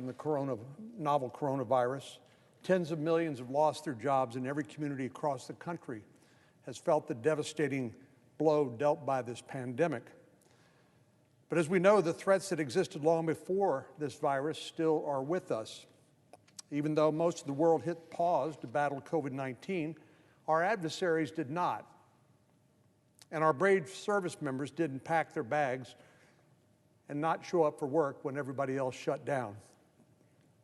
the novel coronavirus. Tens of millions have lost their jobs, and every community across the country has felt the devastating blow dealt by this pandemic. But as we know, the threats that existed long before this virus still are with us. Even though most of the world hit pause to battle COVID-19, our adversaries did not. And our brave service members didn't pack their bags and not show up for work when everybody else shut down.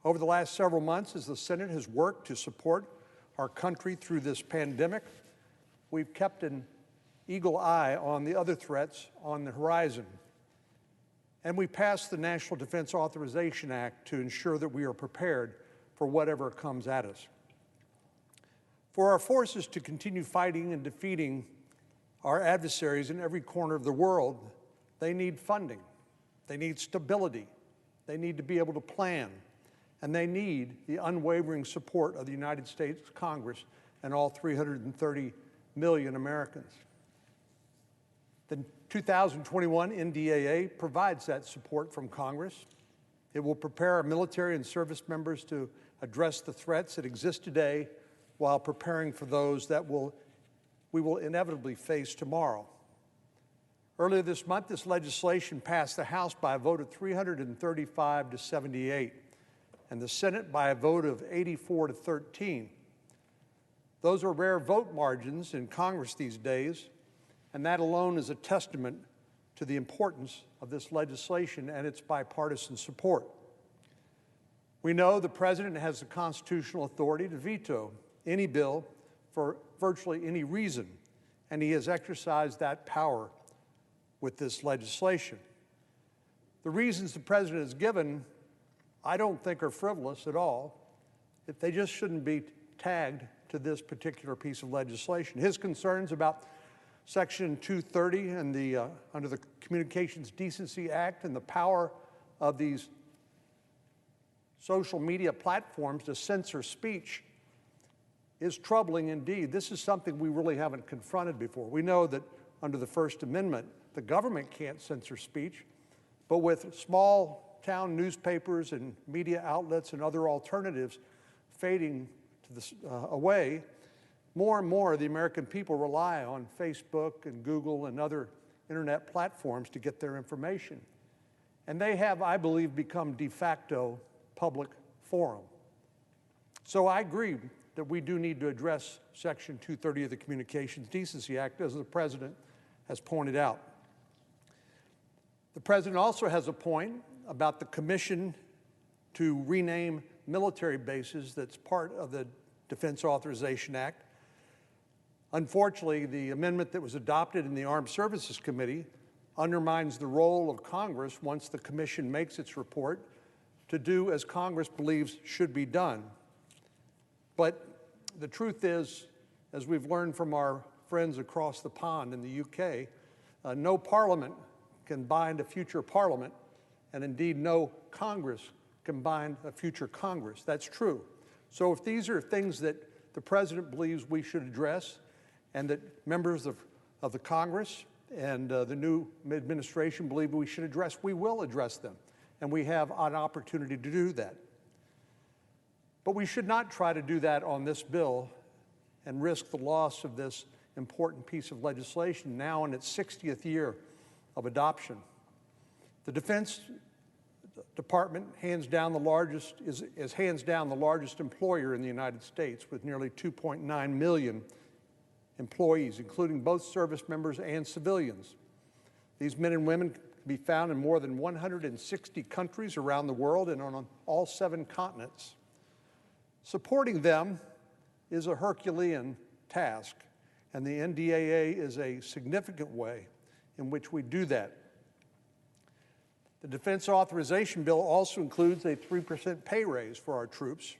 Over the last several months, as the Senate has worked to support our country through this pandemic, we've kept an eagle eye on the other threats on the horizon. And we passed the National Defense Authorization Act to ensure that we are prepared for whatever comes at us. For our forces to continue fighting and defeating our adversaries in every corner of the world, they need funding, they need stability, they need to be able to plan, and they need the unwavering support of the United States Congress and all 330 million Americans. The 2021 NDAA provides that support from Congress. It will prepare our military and service members to address the threats that exist today while preparing for those that we will inevitably face tomorrow. Earlier this month, this legislation passed the House by a vote of 335 to 78, and the Senate by a vote of 84 to 13. Those are rare vote margins in Congress these days, and that alone is a testament to the importance of this legislation and its bipartisan support. We know the President has the constitutional authority to veto any bill for virtually any reason, and he has exercised that power with this legislation. The reasons the President has given, I don't think are frivolous at all. They just shouldn't be tagged to this particular piece of legislation. His concerns about Section 230 and under the Communications Decency Act and the power of these social media platforms to censor speech is troubling indeed. This is something we really haven't confronted before. We know that under the First Amendment, the government can't censor speech, but with small town newspapers and media outlets and other alternatives fading away, more and more the American people rely on Facebook and Google and other internet platforms to get their information. And they have, I believe, become de facto public forum. So I agree that we do need to address Section 230 of the Communications Decency Act, as the President has pointed out. The President also has a point about the commission to rename military bases that's part of the Defense Authorization Act. Unfortunately, the amendment that was adopted in the Armed Services Committee undermines the role of Congress once the commission makes its report to do as Congress believes should be done. But the truth is, as we've learned from our friends across the pond in the UK, no parliament can bind a future parliament, and indeed no Congress can bind a future Congress. That's true. So if these are things that the President believes we should address and that members of the Congress and the new administration believe we should address, we will address them, and we have an opportunity to do that. But we should not try to do that on this bill and risk the loss of this important piece of legislation now in its 60th year of adoption. The Defense Department is hands down the largest employer in the United States, with nearly 2.9 million employees, including both service members and civilians. These men and women can be found in more than 160 countries around the world and on all 7 continents. Supporting them is a Herculean task, and the NDAA is a significant way in which we do that. The Defense Authorization Bill also includes a 3% pay raise for our troops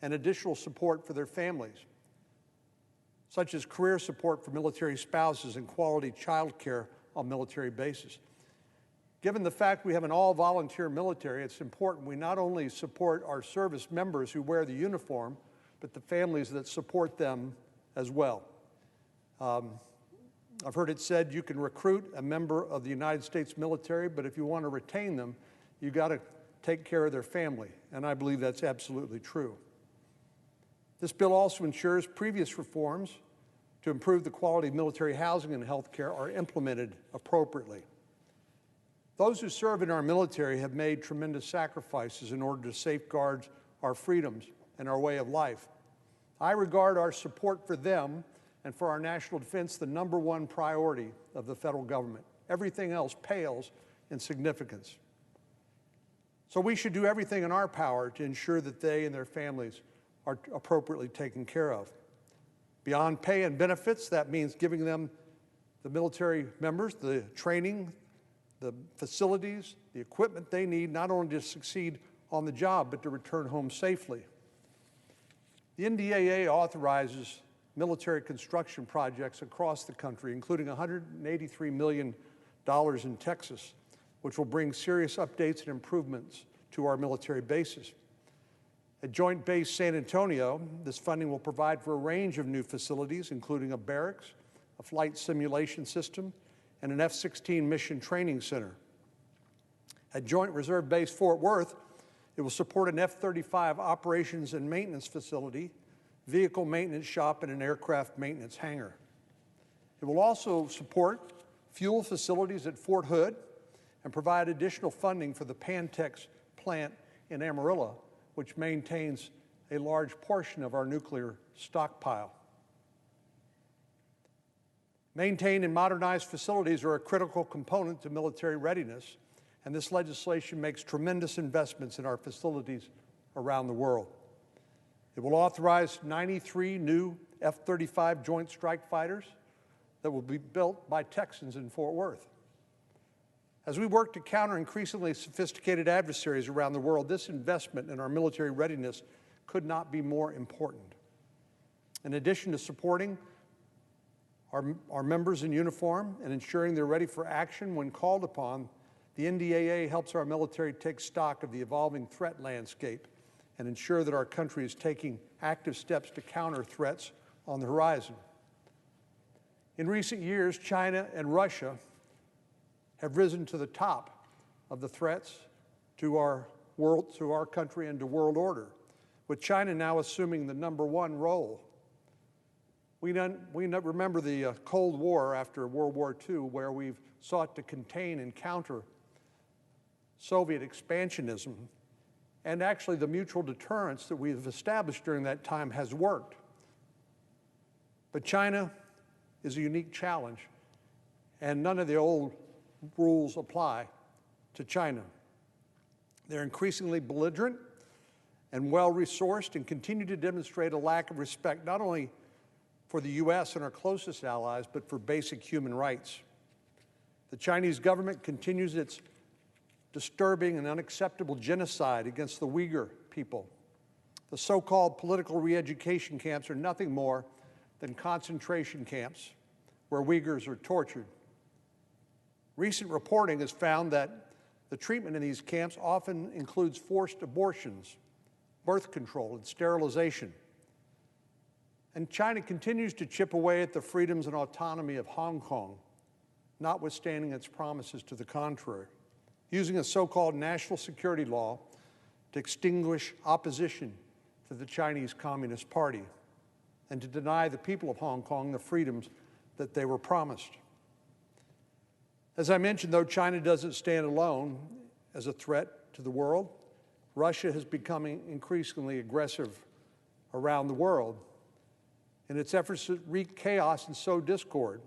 and additional support for their families, such as career support for military spouses and quality child care on military bases. Given the fact we have an all-volunteer military, it's important we not only support our service members who wear the uniform, but the families that support them as well. I've heard it said you can recruit a member of the United States military, but if you want to retain them, you've got to take care of their family, and I believe that's absolutely true. This bill also ensures previous reforms to improve the quality of military housing and health care are implemented appropriately. Those who serve in our military have made tremendous sacrifices in order to safeguard our freedoms and our way of life. I regard our support for them and for our national defense the #1 priority of the federal government. Everything else pales in significance. So we should do everything in our power to ensure that they and their families are appropriately taken care of. Beyond pay and benefits, that means giving them, the military members, the training, the facilities, the equipment they need, not only to succeed on the job, but to return home safely. The NDAA authorizes military construction projects across the country, including $183 million in Texas, which will bring serious updates and improvements to our military bases. At Joint Base San Antonio, this funding will provide for a range of new facilities, including a barracks, a flight simulation system, and an F-16 mission training center. At Joint Reserve Base Fort Worth, it will support an F-35 operations and maintenance facility, vehicle maintenance shop, and an aircraft maintenance hangar. It will also support fuel facilities at Fort Hood and provide additional funding for the Pantex plant in Amarillo, which maintains a large portion of our nuclear stockpile. Maintained and modernized facilities are a critical component to military readiness, and this legislation makes tremendous investments in our facilities around the world. It will authorize 93 new F-35 Joint Strike Fighters that will be built by Texans in Fort Worth. As we work to counter increasingly sophisticated adversaries around the world, this investment in our military readiness could not be more important. In addition to supporting our members in uniform and ensuring they're ready for action when called upon, the NDAA helps our military take stock of the evolving threat landscape and ensure that our country is taking active steps to counter threats on the horizon. In recent years, China and Russia have risen to the top of the threats to our world, to our country, and to world order, with China now assuming the #1 role. We remember the Cold War after World War II, where we've sought to contain and counter Soviet expansionism, and actually the mutual deterrence that we've established during that time has worked. But China is a unique challenge, and none of the old rules apply to China. They're increasingly belligerent and well-resourced and continue to demonstrate a lack of respect not only for the U.S. and our closest allies, but for basic human rights. The Chinese government continues its disturbing and unacceptable genocide against the Uyghur people. The so-called political re-education camps are nothing more than concentration camps where Uyghurs are tortured. Recent reporting has found that the treatment in these camps often includes forced abortions, birth control, and sterilization. And China continues to chip away at the freedoms and autonomy of Hong Kong, notwithstanding its promises to the contrary, using a so-called national security law to extinguish opposition to the Chinese Communist Party and to deny the people of Hong Kong the freedoms that they were promised. As I mentioned, though China doesn't stand alone as a threat to the world, Russia has become increasingly aggressive around the world in its efforts to wreak chaos and sow discord.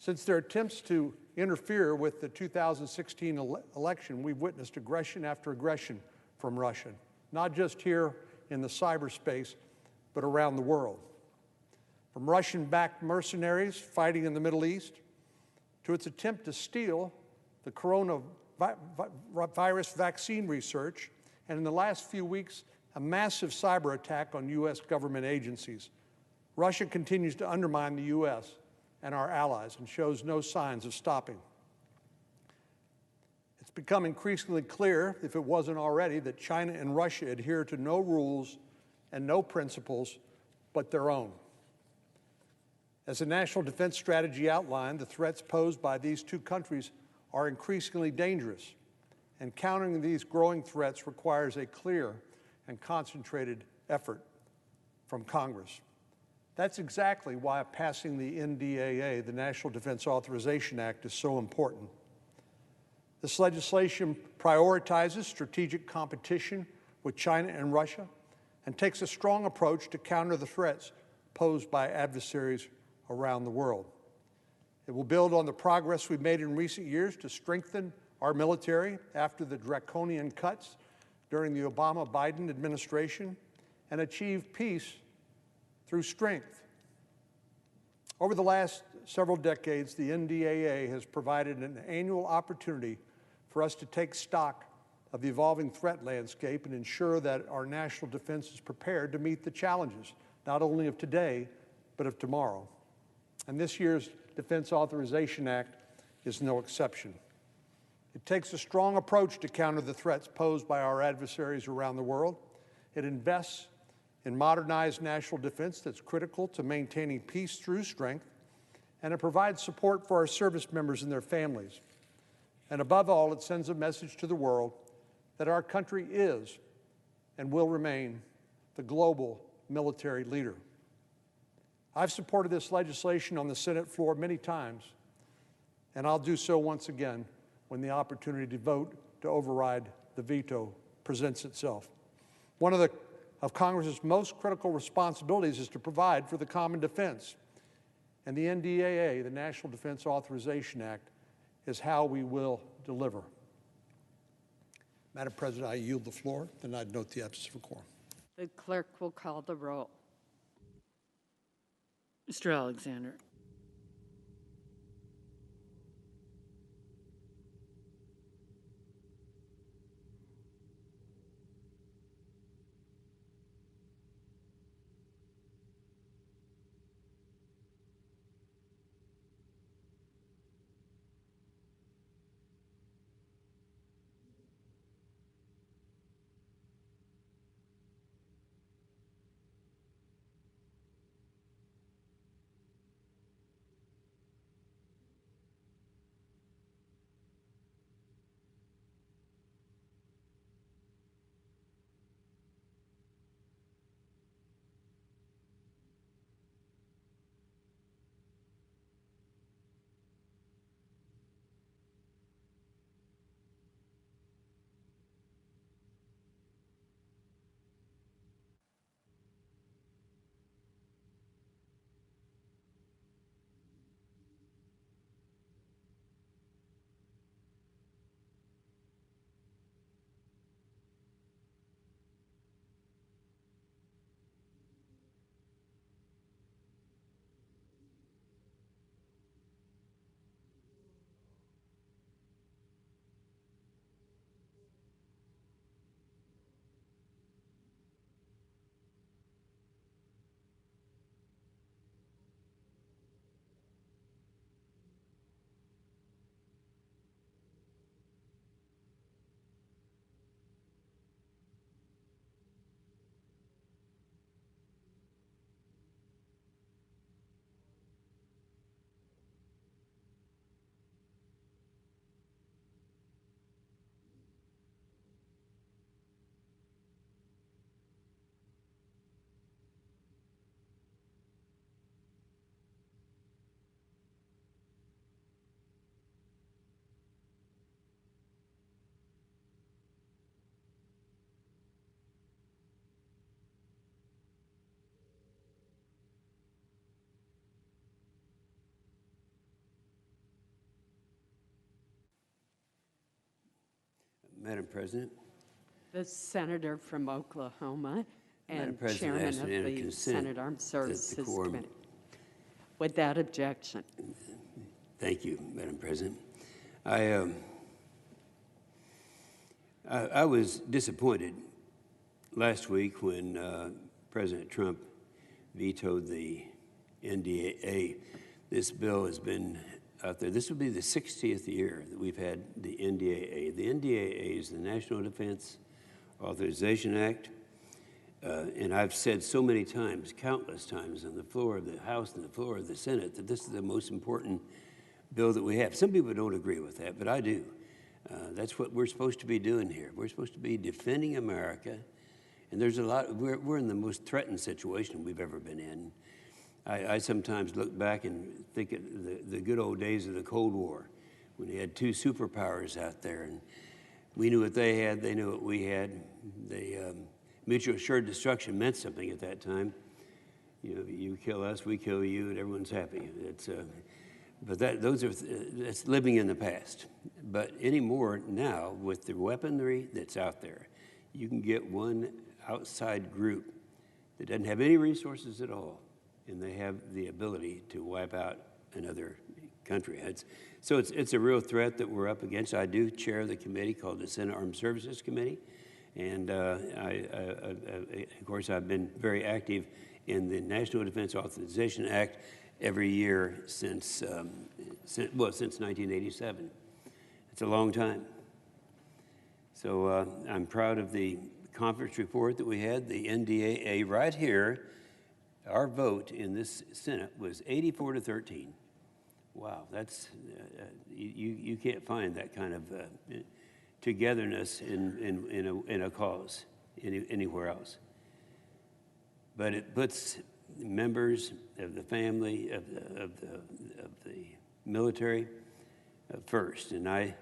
Since their attempts to interfere with the 2016 election, we've witnessed aggression after aggression from Russia, not just here in the cyberspace, but around the world. From Russian-backed mercenaries fighting in the Middle East, to its attempt to steal the coronavirus vaccine research, and in the last few weeks, a massive cyber attack on U.S. government agencies. Russia continues to undermine the U.S. and our allies and shows no signs of stopping. It's become increasingly clear, if it wasn't already, that China and Russia adhere to no rules and no principles but their own. As the National Defense Strategy outlined, the threats posed by these two countries are increasingly dangerous, and countering these growing threats requires a clear and concentrated effort from Congress. That's exactly why passing the NDAA, the National Defense Authorization Act, is so important. This legislation prioritizes strategic competition with China and Russia and takes a strong approach to counter the threats posed by adversaries around the world. It will build on the progress we've made in recent years to strengthen our military after the draconian cuts during the Obama-Biden administration and achieve peace through strength. Over the last several decades, the NDAA has provided an annual opportunity for us to take stock of the evolving threat landscape and ensure that our national defense is prepared to meet the challenges, not only of today, but of tomorrow. And this year's Defense Authorization Act is no exception. It takes a strong approach to counter the threats posed by our adversaries around the world. It invests in modernized national defense that's critical to maintaining peace through strength, and it provides support for our service members and their families. And above all, it sends a message to the world that our country is and will remain the global military leader. I've supported this legislation on the Senate floor many times, and I'll do so once again when the opportunity to vote to override the veto presents itself. One of Congress's most critical responsibilities is to provide for the common defense, and the NDAA, the National Defense Authorization Act, is how we will deliver. Madam President, I yield the floor, and I'd note the absence of a quorum. The clerk will call the roll. Mr. Alexander. Madam President. The senator from Oklahoma and President, chairman ask of unanimous the consent Senate Armed that the Services quorum- Committee. Without objection. Thank you, Madam President. I was disappointed last week when President Trump vetoed the NDAA. This bill has been out there. This will be the 60th year that we've had the NDAA. The NDAA is the National Defense Authorization Act. And I've said so many times, countless times, on the floor of the House and the floor of the Senate, that this is the most important bill that we have. Some people don't agree with that, but I do. That's what we're supposed to be doing here. We're supposed to be defending America. And there's a lot, we're in the most threatened situation we've ever been in. I sometimes look back and think of the good old days of the Cold War, when you had two superpowers out there, and we knew what they had, they knew what we had. Mutual assured destruction meant something at that time. You know, you kill us, we kill you, and everyone's happy. But that's living in the past. But anymore now, with the weaponry that's out there, you can get one outside group that doesn't have any resources at all, and they have the ability to wipe out another country. It's a real threat that we're up against. I do chair the committee called the Senate Armed Services Committee, and of course, I've been very active in the National Defense Authorization Act every year since 1987. It's a long time. So I'm proud of the conference report that we had, the NDAA right here. Our vote in this Senate was 84 to 13. Wow, that's, you can't find that kind of togetherness in a cause anywhere else. But it puts members of the family, of the military first. And I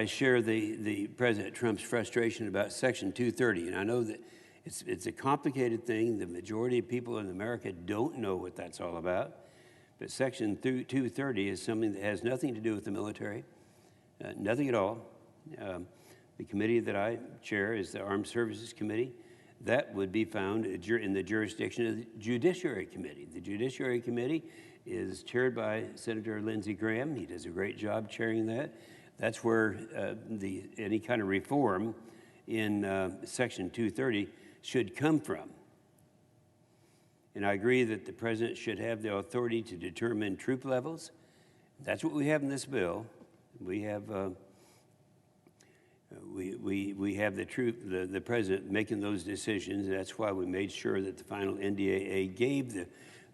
share the President Trump's frustration about Section 230, and I know that it's a complicated thing. The majority of people in America don't know what that's all about. But Section 230 is something that has nothing to do with the military, nothing at all. The committee that I chair is the Armed Services Committee. That would be found in the jurisdiction of the Judiciary Committee. The Judiciary Committee is chaired by Senator Lindsey Graham. He does a great job chairing that. That's where any kind of reform in Section 230 should come from. And I agree that the president should have the authority to determine troop levels. That's what we have in this bill. We have the president making those decisions. And that's why we made sure that the final NDAA gave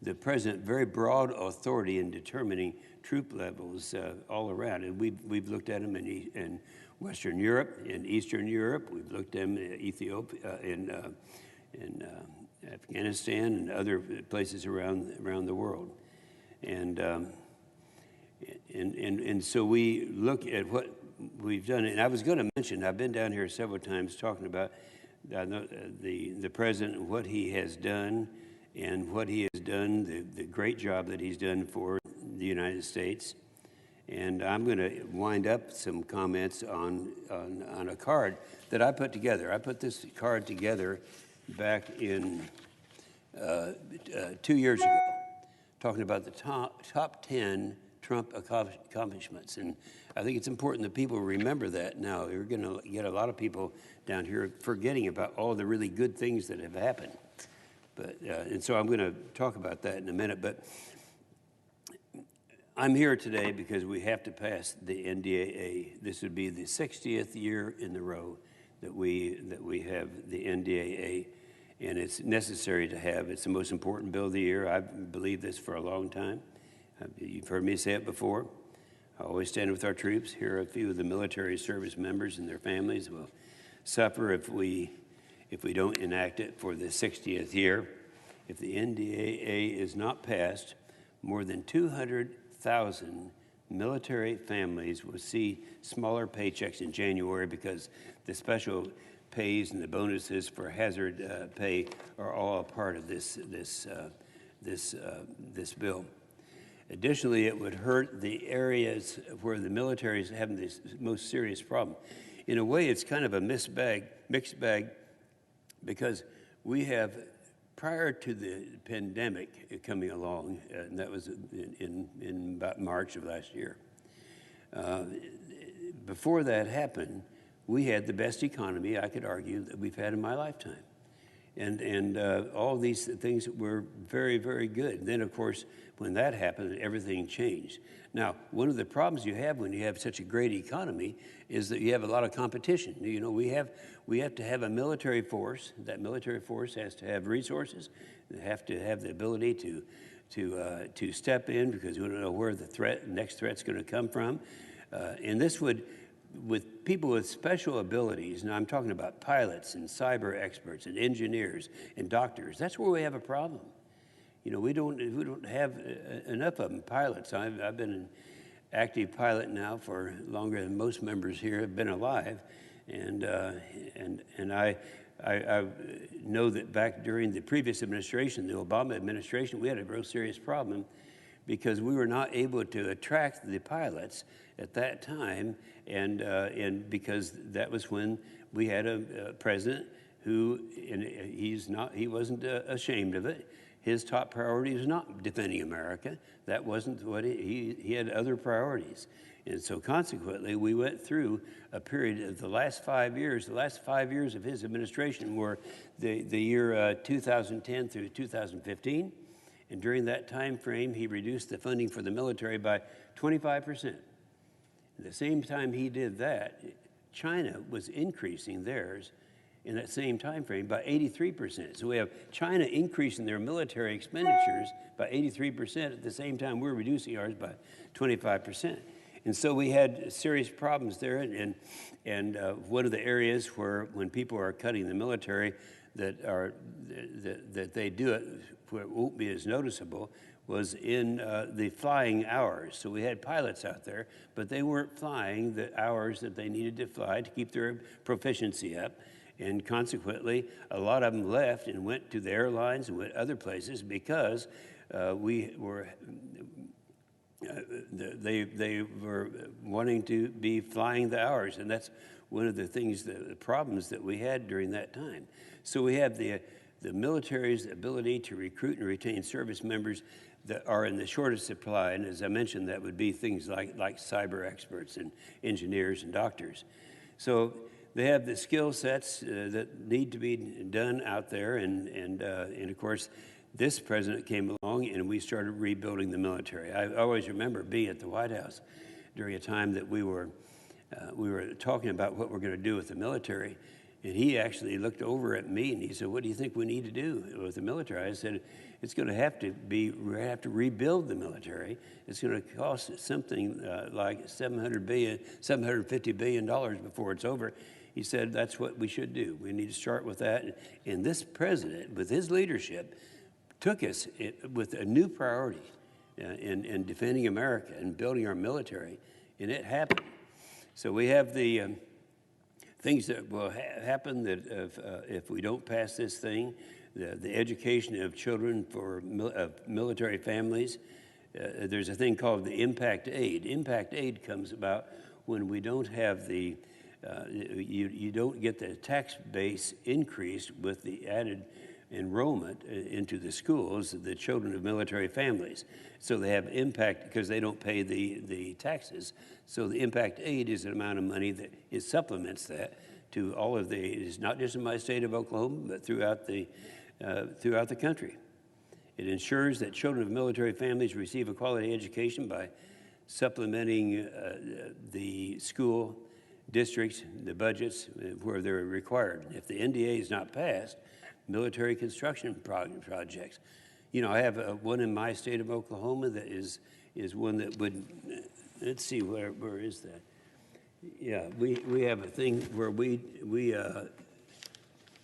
the president very broad authority in determining troop levels all around. And we've looked at them in Western Europe, in Eastern Europe. We've looked at them in Ethiopia, in Afghanistan, and other places around the world. And so we look at what we've done. And I was going to mention, I've been down here several times talking about the president, what he has done, and what he has done, the great job that he's done for the United States. And I'm going to wind up some comments on a card that I put together. I put this card together back in 2 years ago, talking about the top 10 Trump accomplishments. And I think it's important that people remember that now. You're going to get a lot of people down here forgetting about all the really good things that have happened. But and so I'm going to talk about that in a minute. But I'm here today because we have to pass the NDAA. This would be the 60th year in a row that we have the NDAA, and it's necessary to have. It's the most important bill of the year. I've believed this for a long time. You've heard me say it before. I always stand with our troops. Here are a few of the military service members and their families will suffer if we don't enact it for the 60th year. If the NDAA is not passed, more than 200,000 military families will see smaller paychecks in January because the special pays and the bonuses for hazard pay are all a part of this bill. Additionally, it would hurt the areas where the military is having this most serious problem. In a way, it's kind of a mixed bag, because we have, prior to the pandemic coming along, and that was in about March of last year, before that happened, we had the best economy, I could argue, that we've had in my lifetime. And all these things were very, very good. And then, of course, when that happened, everything changed. Now, one of the problems you have when you have such a great economy is that you have a lot of competition. You know, we have to have a military force. That military force has to have resources. They have to have the ability to step in, because we don't know where the next threat's going to come from. And this would with people with special abilities, and I'm talking about pilots and cyber experts and engineers and doctors, that's where we have a problem. You know, we don't have enough of them. Pilots. I've been an active pilot now for longer than most members here have been alive, and I know that back during the previous administration, the Obama administration, we had a real serious problem because we were not able to attract the pilots at that time, and because that was when we had a president who, and he wasn't ashamed of it. His top priority was not defending America. That wasn't what he had other priorities. And so consequently, we went through a period of the last 5 years of his administration were the year 2010 through 2015. And during that time frame, he reduced the funding for the military by 25%. At the same time he did that, China was increasing theirs in that same time frame by 83%. So we have China increasing their military expenditures by 83% at the same time we're reducing ours by 25%. And so we had serious problems there, and one of the areas where when people are cutting the military that they do it where it won't be as noticeable was in the flying hours. So we had pilots out there, but they weren't flying the hours that they needed to fly to keep their proficiency up. And consequently, a lot of them left and went to the airlines and went other places because they were wanting to be flying the hours. And that's one of the things, the problems that we had during that time. So we have the military's ability to recruit and retain service members that are in the shortest supply. And as I mentioned, that would be things like cyber experts and engineers and doctors. So they have the skill sets that need to be done out there. And of course, this president came along and we started rebuilding the military. I always remember being at the White House during a time that we were talking about what we're going to do with the military. And he actually looked over at me and he said, "What do you think we need to do with the military?" I said, "It's going to have to be, we have to rebuild the military. It's going to cost something like $750 billion before it's over." He said, "That's what we should do. We need to start with that." And this president, with his leadership, took us with a new priority in defending America and building our military, and it happened. So we have the things that will happen that if we don't pass this thing, the education of children for military families. There's a thing called the impact aid. Impact aid comes about when we don't have the, you don't get the tax base increased with the added enrollment into the schools of the children of military families. So they have impact because they don't pay the taxes. So the impact aid is an amount of money that it supplements that to all of the, it's not just in my state of Oklahoma, but throughout the country. It ensures that children of military families receive a quality education by supplementing the school districts, the budgets where they're required. If the NDA is not passed, military construction projects. You know, I have one in my state of Oklahoma that is one that would, let's see, where is that? Yeah, we have a thing where we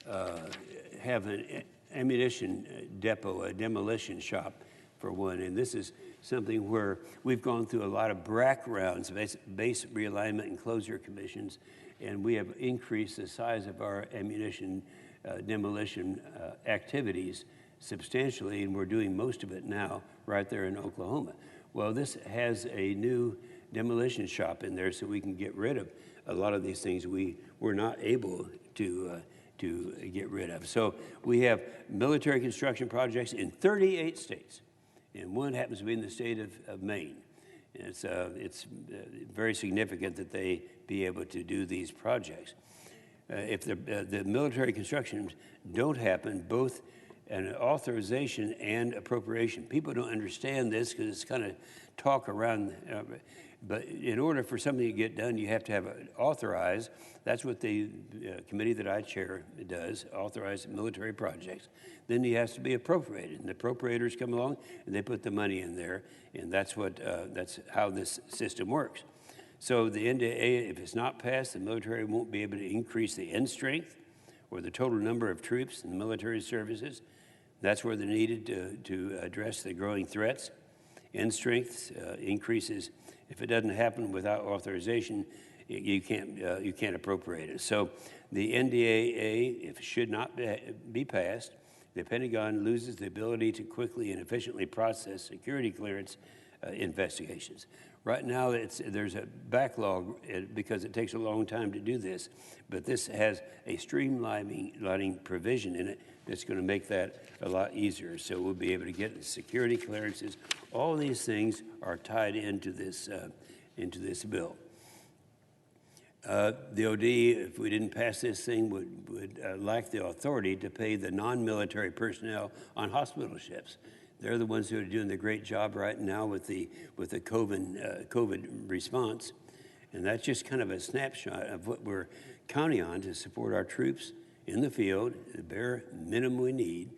have an ammunition depot, a demolition shop for one, and this is something where we've gone through a lot of BRAC rounds, base realignment and closure commissions, and we have increased the size of our ammunition demolition activities substantially, and we're doing most of it now right there in Oklahoma. Well, this has a new demolition shop in there so we can get rid of a lot of these things we were not able to get rid of. So we have military construction projects in 38 states, and one happens to be in the state of Maine. And it's very significant that they be able to do these projects. If the military constructions don't happen, both an authorization and appropriation. People don't understand this because it's kind of talk around, but in order for something to get done, you have to have it authorized. That's what the committee that I chair does, authorize military projects. Then it has to be appropriated, and the appropriators come along and they put the money in there, and that's how this system works. So the NDAA, if it's not passed, the military won't be able to increase the end strength or the total number of troops in the military services. That's where they're needed to address the growing threats. End strength increases. If it doesn't happen without authorization, you can't appropriate it. So the NDAA, if it should not be passed, the Pentagon loses the ability to quickly and efficiently process security clearance investigations. Right now, there's a backlog because it takes a long time to do this, but this has a streamlining provision in it that's going to make that a lot easier. So we'll be able to get security clearances. All these things are tied into this bill. The OD, if we didn't pass this thing, would lack the authority to pay the non-military personnel on hospital ships. They're the ones who are doing the great job right now with the COVID response. And that's just kind of a snapshot of what we're counting on to support our troops in the field, the bare minimum we need.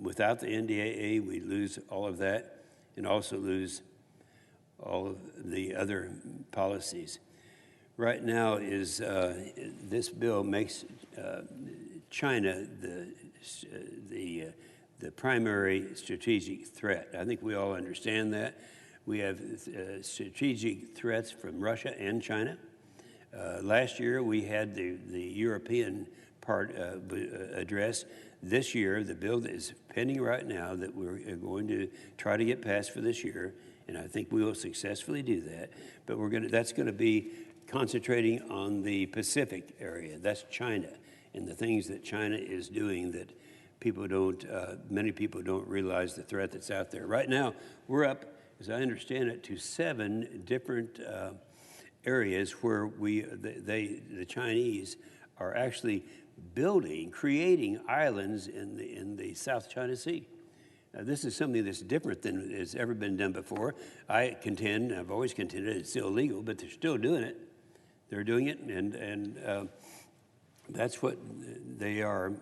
Without the NDAA, we lose all of that and also lose all of the other policies. Right now is this bill makes China the primary strategic threat. I think we all understand that. We have strategic threats from Russia and China. Last year, we had the European part addressed. This year, the bill that is pending right now that we're going to try to get passed for this year, and I think we will successfully do that, but that's going to be concentrating on the Pacific area. That's China and the things that China is doing that many people don't realize the threat that's out there. Right now, we're up, as I understand it, to 7 different areas where the Chinese are actually creating islands in the South China Sea. Now, this is something that's different than has ever been done before. I've always contended it's still illegal, but they're still doing it. They're doing it, and that's what they are,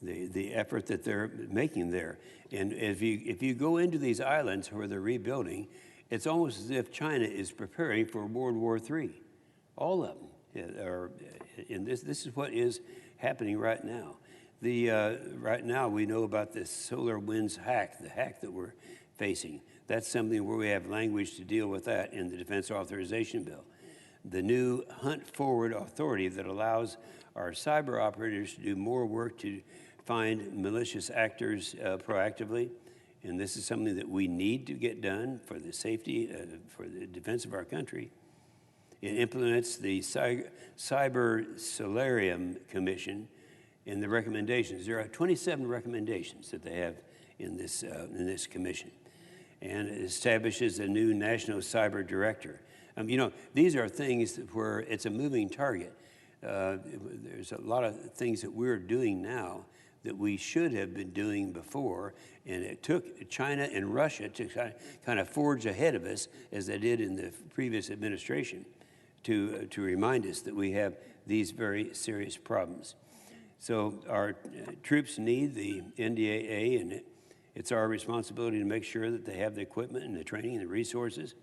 the effort that they're making there. And if you go into these islands where they're rebuilding, it's almost as if China is preparing for World War III. All of them are, and this is what is happening right now. Right now we know about this SolarWinds hack, the hack that we're facing. That's something where we have language to deal with that in the Defense Authorization Bill. The new Hunt Forward authority that allows our cyber operators to do more work to find malicious actors proactively. And this is something that we need to get done for the safety, for the defense of our country. It implements the Cyber Solarium Commission and the recommendations. There are 27 recommendations that they have in this commission. And it establishes a new national cyber director. These are things where it's a moving target. There's a lot of things that we're doing now that we should have been doing before, and it took China and Russia to kind of forge ahead of us, as they did in the previous administration, to remind us that we have these very serious problems. So our troops need the NDAA, and it's our responsibility to make sure that they have the equipment and the training and the resources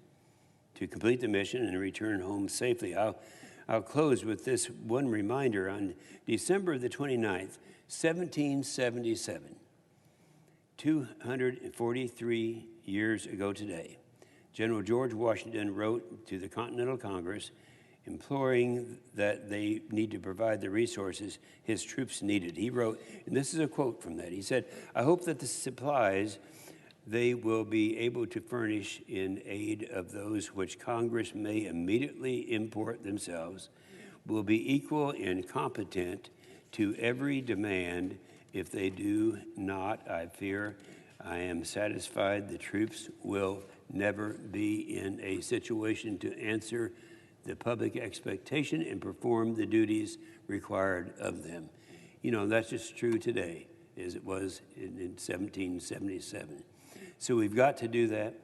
to complete the mission and return home safely. I'll close with this one reminder. On December the 29th, 1777, 243 years ago today, General George Washington wrote to the Continental Congress imploring that they need to provide the resources his troops needed. He wrote, and this is a quote from that, he said, "I hope that the supplies they will be able to furnish in aid of those which Congress may immediately import themselves will be equal and competent to every demand. If they do not, I fear I am satisfied the troops will never be in a situation to answer the public expectation and perform the duties required of them." That's just true today as it was in 1777. So we've got to do that.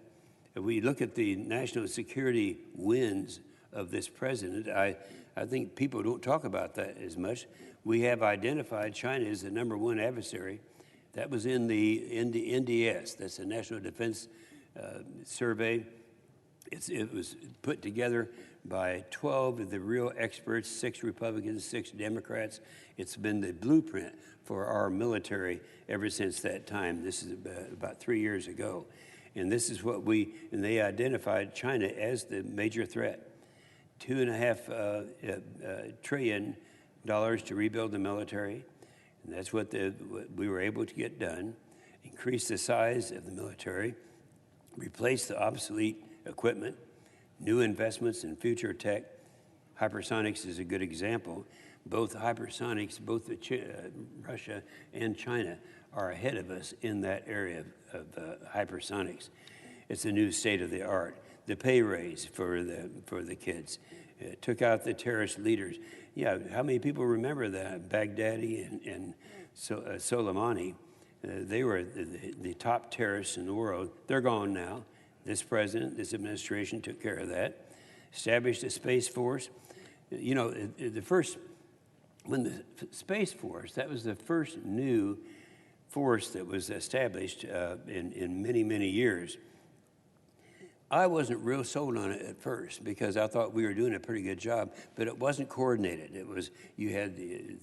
If we look at the national security wins of this president, I think people don't talk about that as much. We have identified China as the #1 adversary. That was in the NDS, that's the National Defense Survey. It was put together by 12 of the real experts, 6 Republicans, 6 Democrats. It's been the blueprint for our military ever since that time. This is about 3 years ago. And this is what and they identified China as the major threat. $2.5 trillion to rebuild the military. And that's what we were able to get done. Increase the size of the military, replace the obsolete equipment, new investments in future tech. Hypersonics is a good example. Both hypersonics, both Russia and China are ahead of us in that area of hypersonics. It's a new state of the art. The pay raise for the kids. Took out the terrorist leaders. Yeah, how many people remember that? Baghdadi and Soleimani. They were the top terrorists in the world. They're gone now. This president, this administration took care of that. Established a Space Force. You know, when the Space Force, that was the first new force that was established in many, many years. I wasn't real sold on it at first because I thought we were doing a pretty good job, but it wasn't coordinated. You had the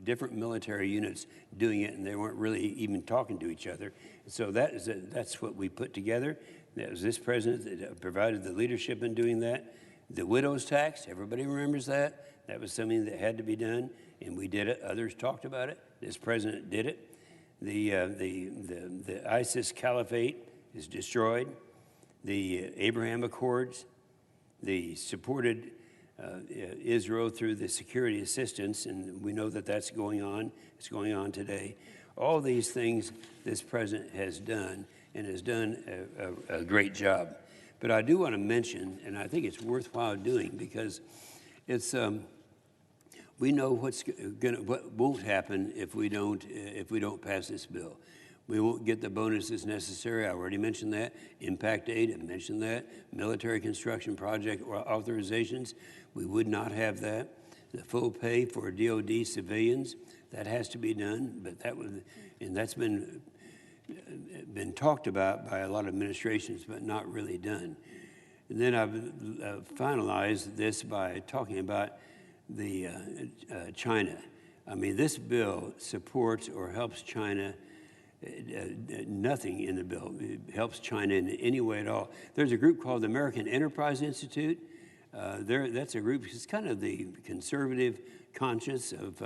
different military units doing it, and they weren't really even talking to each other. So that's what we put together. That was this president that provided the leadership in doing that. The widow's tax, everybody remembers that. That was something that had to be done, and we did it. Others talked about it. This president did it. The ISIS caliphate is destroyed. The Abraham Accords, they supported Israel through the security assistance, and we know that that's going on. It's going on today. All these things this president has done, and has done a great job. But I do want to mention, and I think it's worthwhile doing because it's we know what won't happen if we don't pass this bill. We won't get the bonuses necessary. I already mentioned that. Impact aid, I mentioned that. Military construction project authorizations, we would not have that. The full pay for DOD civilians, that has to be done, but that's been talked about by a lot of administrations, but not really done. And then I've finalized this by talking about the China. I mean, this bill supports or helps China. Nothing in the bill helps China in any way at all. There's a group called the American Enterprise Institute. That's a group, it's kind of the conservative conscience of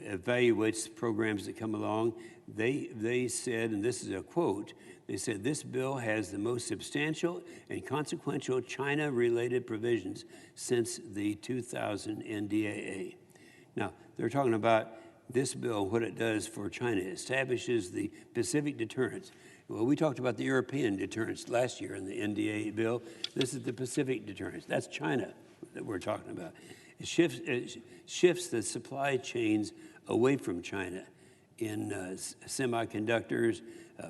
evaluates programs that come along. They said, and this is a quote, they said, this bill has the most substantial and consequential China-related provisions since the 2000 NDAA. Now, they're talking about this bill, what it does for China, establishes the Pacific deterrence. Well, we talked about the European deterrence last year in the NDAA bill. This is the Pacific deterrence. That's China that we're talking about. It shifts the supply chains away from China in semiconductors,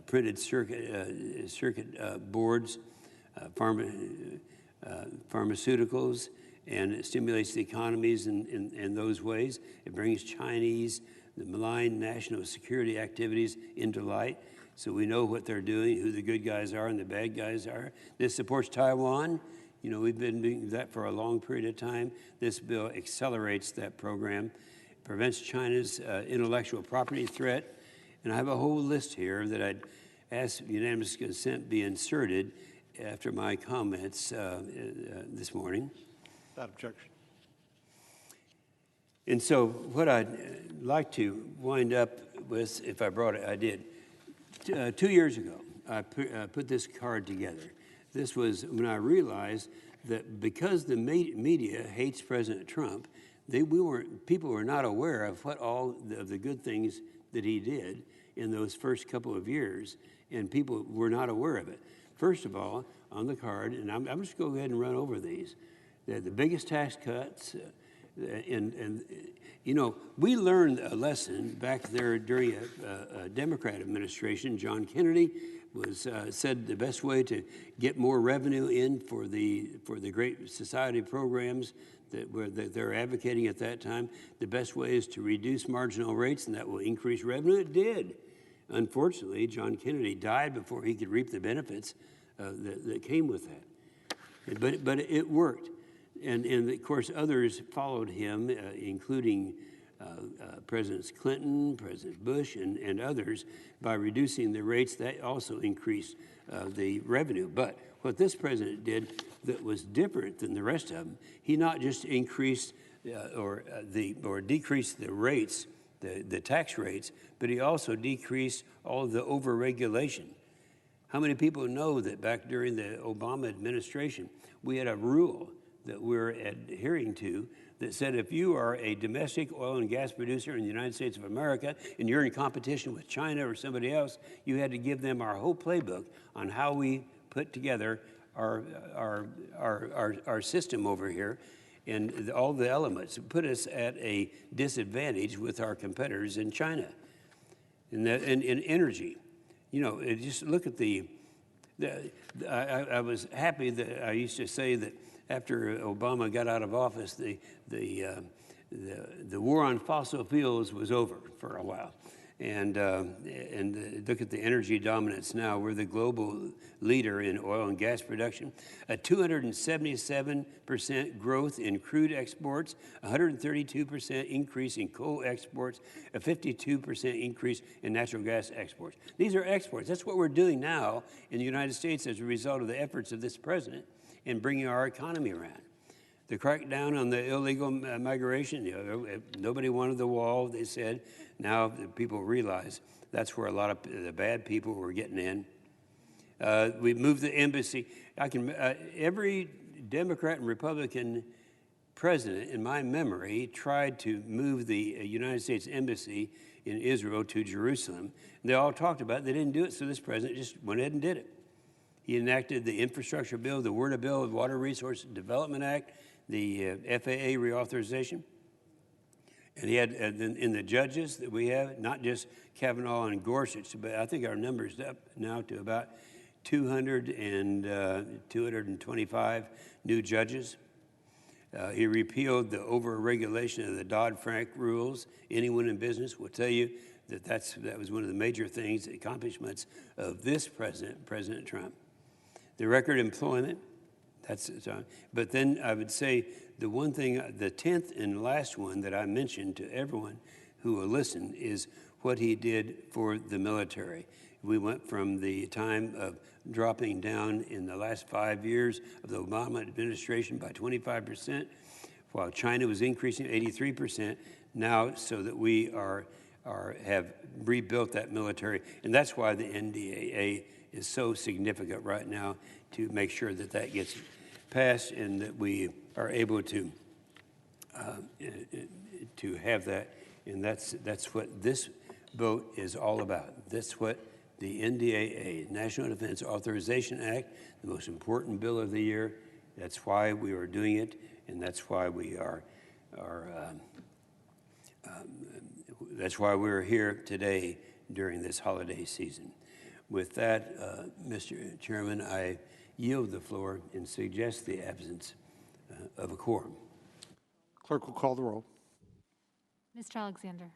printed circuit boards, pharmaceuticals, and it stimulates the economies in those ways. It brings the malign national security activities into light, so we know what they're doing, who the good guys are and the bad guys are. This supports Taiwan. You know, we've been doing that for a long period of time. This bill accelerates that program, prevents China's intellectual property threat, and I have a whole list here that I'd ask unanimous consent be inserted after my comments this morning. Without objection. And so what I'd like to wind up with, if I brought it, I did. 2 years ago, I put this card together. This was when I realized that because the media hates President Trump, people were not aware of what all of the good things that he did in those first couple of years, and people were not aware of it. First of all, on the card, and I'm just going to go ahead and run over these. The biggest tax cuts, and you know, we learned a lesson back there during a Democrat administration. John Kennedy said the best way to get more revenue in for the Great Society programs that they're advocating at that time, the best way is to reduce marginal rates, and that will increase revenue. It did. Unfortunately, John Kennedy died before he could reap the benefits that came with that. But it worked. And of course, others followed him, including Presidents Clinton, President Bush, and others, by reducing the rates. That also increased the revenue. But what this president did that was different than the rest of them, he not just increased or decreased the rates, the tax rates, but he also decreased all of the overregulation. How many people know that back during the Obama administration, we had a rule that we're adhering to that said if you are a domestic oil and gas producer in the United States of America and you're in competition with China or somebody else, you had to give them our whole playbook on how we put together our system over here and all the elements. It put us at a disadvantage with our competitors in China. And in energy, you know, just look at I was happy that I used to say that after Obama got out of office, the war on fossil fuels was over for a while. And look at the energy dominance now. We're the global leader in oil and gas production. A 277% growth in crude exports, 132% increase in coal exports, a 52% increase in natural gas exports. These are exports. That's what we're doing now in the United States as a result of the efforts of this president in bringing our economy around. The crackdown on the illegal migration, you know, nobody wanted the wall, they said. Now people realize that's where a lot of the bad people were getting in. We moved the embassy. Every Democrat and Republican president, in my memory, tried to move the United States Embassy in Israel to Jerusalem. They all talked about it. They didn't do it, so this president just went ahead and did it. He enacted the infrastructure bill, the WRDA bill, the Water Resources Development Act, the FAA reauthorization. And he had, in the judges that we have, not just Kavanaugh and Gorsuch, but I think our number's up now to about 225 new judges. He repealed the overregulation of the Dodd-Frank rules. Anyone in business will tell you that that was one of the major things, accomplishments of this president, President Trump. The record employment, but then I would say the one thing, the 10th and last one that I mentioned to everyone who will listen is what he did for the military. We went from the time of dropping down in the last 5 years of the Obama administration by 25%, while China was increasing 83%, now so that we have rebuilt that military. And that's why the NDAA is so significant right now, to make sure that that gets passed and that we are able to have that. And that's what this vote is all about. That's what the NDAA, National Defense Authorization Act, the most important bill of the year. That's why we are doing it, and that's why we that's why we're here today during this holiday season. With that, Mr. Chairman, I yield the floor and suggest the absence of a quorum. Clerk will call the roll. Mr. Alexander.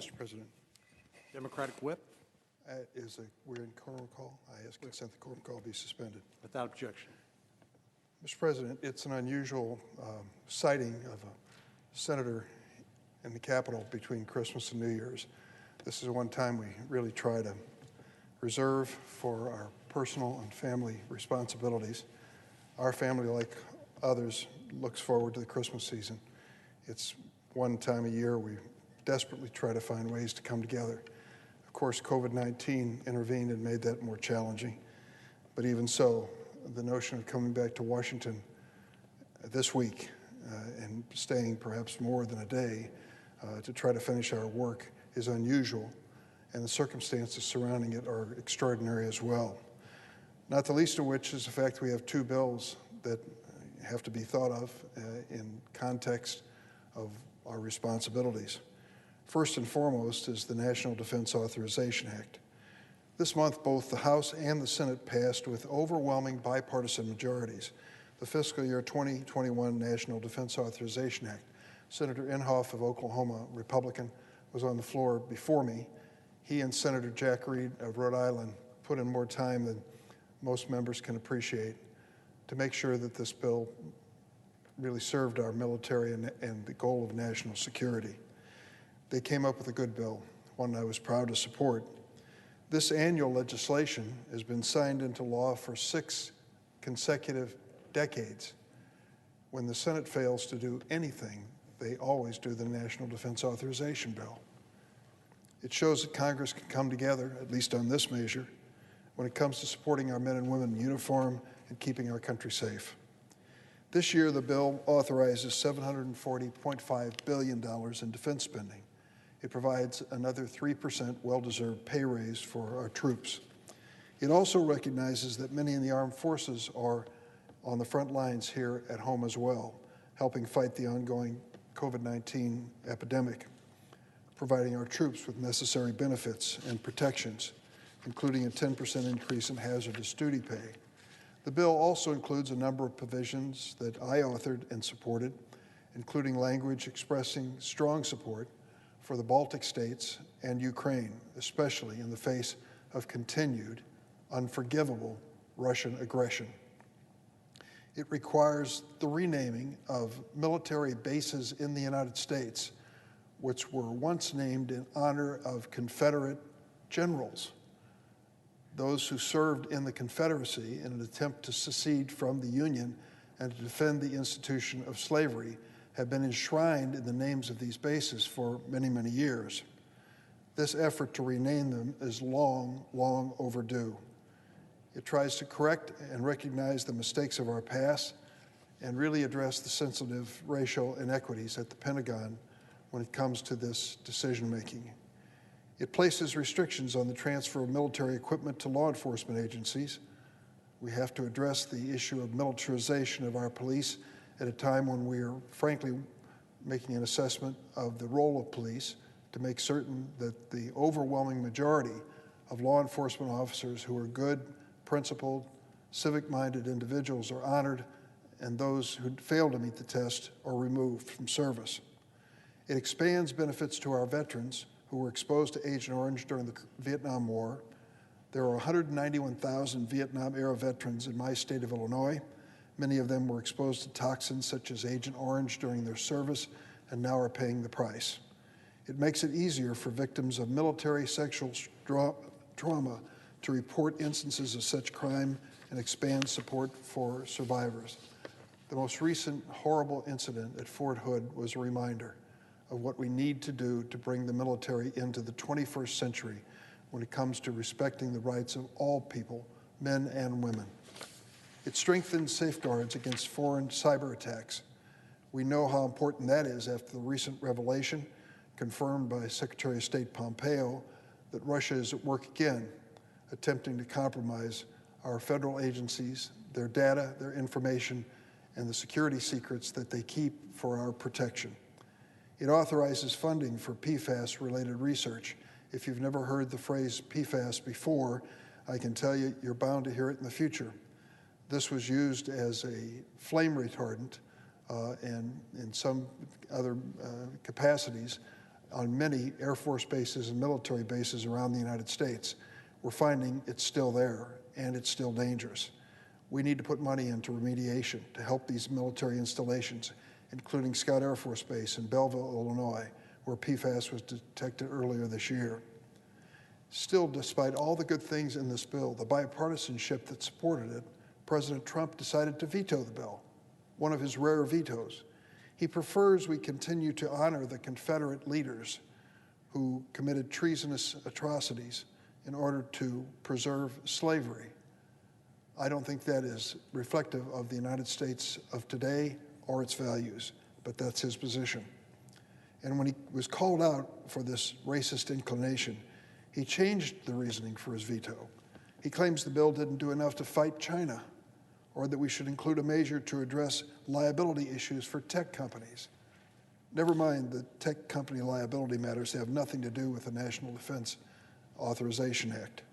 Mr. President. Democratic whip, We're in quorum call. I ask consent the quorum call be suspended. without objection. Mr. President, it's an unusual sighting of a senator in the Capitol between Christmas and New Year's. This is one time we really try to reserve for our personal and family responsibilities. Our family, like others, looks forward to the Christmas season. It's one time a year we desperately try to find ways to come together. Of course, COVID-19 intervened and made that more challenging. But even so, the notion of coming back to Washington this week and staying perhaps more than a day to try to finish our work is unusual, and the circumstances surrounding it are extraordinary as well. Not the least of which is the fact we have two bills that have to be thought of in context of our responsibilities. First and foremost is the National Defense Authorization Act. This month, both the House and the Senate passed with overwhelming bipartisan majorities the fiscal year 2021 National Defense Authorization Act. Senator Inhofe of Oklahoma, Republican, was on the floor before me. He and Senator Jack Reed of Rhode Island put in more time than most members can appreciate to make sure that this bill really served our military and the goal of national security. They came up with a good bill, one I was proud to support. This annual legislation has been signed into law for 6 consecutive decades. When the Senate fails to do anything, they always do the National Defense Authorization Bill. It shows that Congress can come together, at least on this measure, when it comes to supporting our men and women in uniform and keeping our country safe. This year, the bill authorizes $740.5 billion in defense spending. It provides another 3% well-deserved pay raise for our troops. It also recognizes that many in the armed forces are on the front lines here at home as well, helping fight the ongoing COVID-19 epidemic, providing our troops with necessary benefits and protections, including a 10% increase in hazardous duty pay. The bill also includes a number of provisions that I authored and supported, including language expressing strong support for the Baltic states and Ukraine, especially in the face of continued, unforgivable Russian aggression. It requires the renaming of military bases in the United States, which were once named in honor of Confederate generals, those who served in the Confederacy in an attempt to secede from the Union and to defend the institution of slavery have been enshrined in the names of these bases for many, many years. This effort to rename them is long, long overdue. It tries to correct and recognize the mistakes of our past and really address the sensitive racial inequities at the Pentagon when it comes to this decision-making. It places restrictions on the transfer of military equipment to law enforcement agencies. We have to address the issue of militarization of our police at a time when we are, frankly, making an assessment of the role of police to make certain that the overwhelming majority of law enforcement officers who are good, principled, civic-minded individuals are honored, and those who fail to meet the test are removed from service. It expands benefits to our veterans who were exposed to Agent Orange during the Vietnam War. There are 191,000 Vietnam-era veterans in my state of Illinois. Many of them were exposed to toxins such as Agent Orange during their service and now are paying the price. It makes it easier for victims of military sexual trauma to report instances of such crime and expand support for survivors. The most recent horrible incident at Fort Hood was a reminder of what we need to do to bring the military into the 21st century when it comes to respecting the rights of all people, men and women. It strengthens safeguards against foreign cyber attacks. We know how important that is after the recent revelation confirmed by Secretary of State Pompeo that Russia is at work again, attempting to compromise our federal agencies, their data, their information, and the security secrets that they keep for our protection. It authorizes funding for PFAS-related research. If you've never heard the phrase PFAS before, I can tell you you're bound to hear it in the future. This was used as a flame retardant and in some other capacities on many Air Force bases and military bases around the United States. We're finding it's still there, and it's still dangerous. We need to put money into remediation to help these military installations, including Scott Air Force Base in Belleville, Illinois, where PFAS was detected earlier this year. Still, despite all the good things in this bill, the bipartisanship that supported it, President Trump decided to veto the bill, one of his rare vetoes. He prefers we continue to honor the Confederate leaders who committed treasonous atrocities in order to preserve slavery. I don't think that is reflective of the United States of today or its values, but that's his position. And when he was called out for this racist inclination, he changed the reasoning for his veto. He claims the bill didn't do enough to fight China, or that we should include a measure to address liability issues for tech companies. Never mind that tech company liability matters have nothing to do with the National Defense Authorization Act.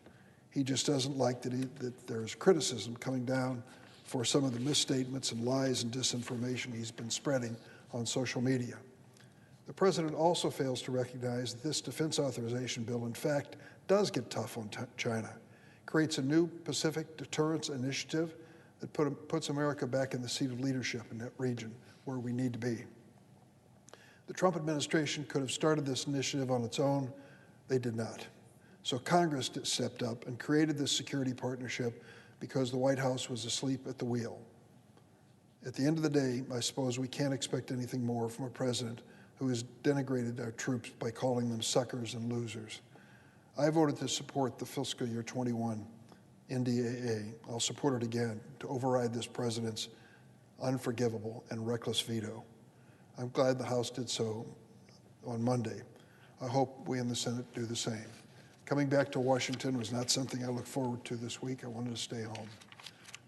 He just doesn't like that there's criticism coming down for some of the misstatements and lies and disinformation he's been spreading on social media. The president also fails to recognize that this defense authorization bill, in fact, does get tough on China, creates a new Pacific deterrence initiative that puts America back in the seat of leadership in that region where we need to be. The Trump administration could have started this initiative on its own. They did not. So Congress stepped up and created this security partnership because the White House was asleep at the wheel. At the end of the day, I suppose we can't expect anything more from a president who has denigrated our troops by calling them suckers and losers. I voted to support the fiscal year 21 NDAA. I'll support it again to override this president's unforgivable and reckless veto. I'm glad the House did so on Monday. I hope we in the Senate do the same. Coming back to Washington was not something I looked forward to this week. I wanted to stay home.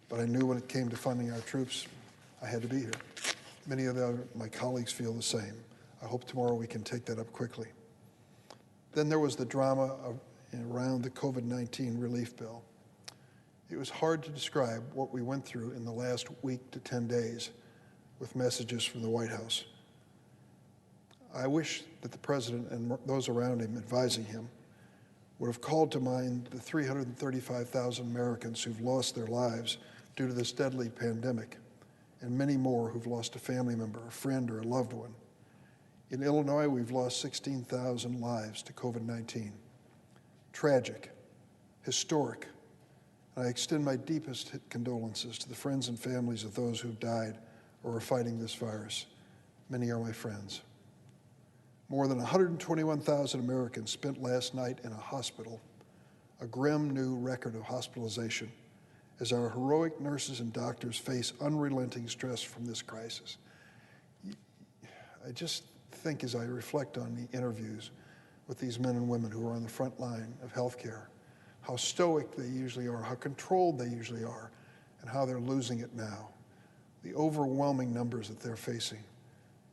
But I knew when it came to funding our troops, I had to be here. Many of my colleagues feel the same. I hope tomorrow we can take that up quickly. Then there was the drama around the COVID-19 relief bill. It was hard to describe what we went through in the last week to 10 days with messages from the White House. I wish that the president and those around him advising him would have called to mind the 335,000 Americans who've lost their lives due to this deadly pandemic, and many more who've lost a family member, a friend, or a loved one. In Illinois, we've lost 16,000 lives to COVID-19. Tragic, historic, and I extend my deepest condolences to the friends and families of those who've died or are fighting this virus. Many are my friends. More than 121,000 Americans spent last night in a hospital, a grim new record of hospitalization, as our heroic nurses and doctors face unrelenting stress from this crisis. I just think as I reflect on the interviews with these men and women who are on the front line of healthcare, how stoic they usually are, how controlled they usually are, and how they're losing it now. The overwhelming numbers that they're facing,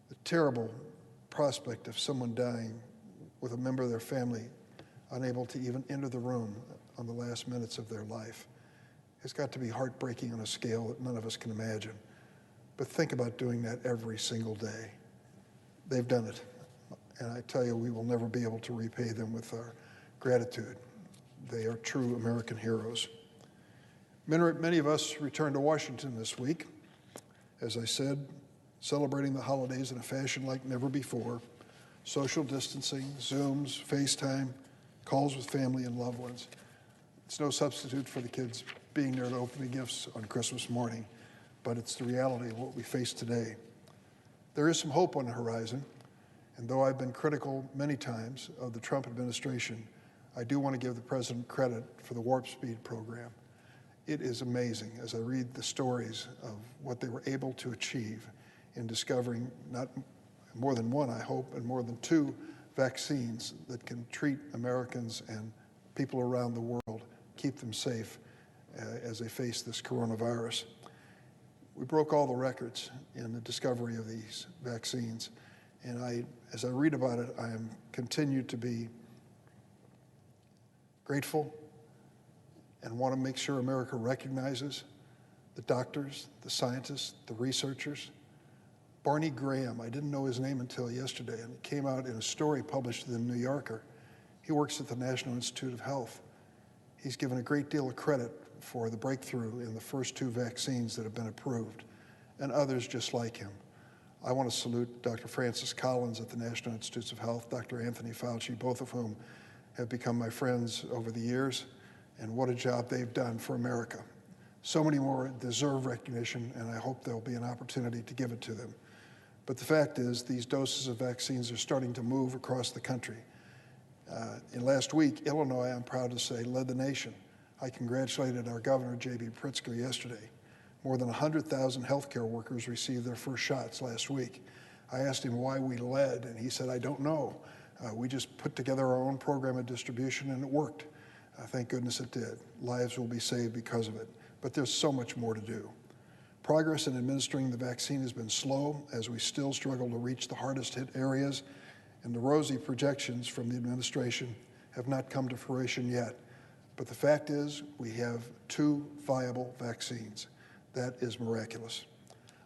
the terrible prospect of someone dying with a member of their family unable to even enter the room on the last minutes of their life. It's got to be heartbreaking on a scale that none of us can imagine. But think about doing that every single day. They've done it. And I tell you, we will never be able to repay them with our gratitude. They are true American heroes. Many of us returned to Washington this week, as I said, celebrating the holidays in a fashion like never before. Social distancing, Zooms, FaceTime, calls with family and loved ones. It's no substitute for the kids being there to open the gifts on Christmas morning, but it's the reality of what we face today. There is some hope on the horizon, and though I've been critical many times of the Trump administration, I do want to give the president credit for the Warp Speed program. It is amazing as I read the stories of what they were able to achieve in discovering not more than one, I hope, and more than two vaccines that can treat Americans and people around the world, keep them safe as they face this coronavirus. We broke all the records in the discovery of these vaccines, and as I read about it, I am continued to be grateful and want to make sure America recognizes the doctors, the scientists, the researchers, Barney Graham. I didn't know his name until yesterday, and it came out in a story published in the New Yorker. He works at the National Institute of Health. He's given a great deal of credit for the breakthrough in the first 2 vaccines that have been approved, and others just like him. I want to salute Dr. Francis Collins at the National Institutes of Health, Dr. Anthony Fauci, both of whom have become my friends over the years, and what a job they've done for America. So many more deserve recognition, and I hope there'll be an opportunity to give it to them. But the fact is, these doses of vaccines are starting to move across the country. In last week, Illinois, I'm proud to say, led the nation. I congratulated our governor, J.B. Pritzker, yesterday. More than 100,000 healthcare workers received their first shots last week. I asked him why we led, and he said, I don't know. We just put together our own program of distribution, and it worked. Thank goodness it did. Lives will be saved because of it. But there's so much more to do. Progress in administering the vaccine has been slow, as we still struggle to reach the hardest hit areas, and the rosy projections from the administration have not come to fruition yet. But the fact is, we have 2 viable vaccines. That is miraculous.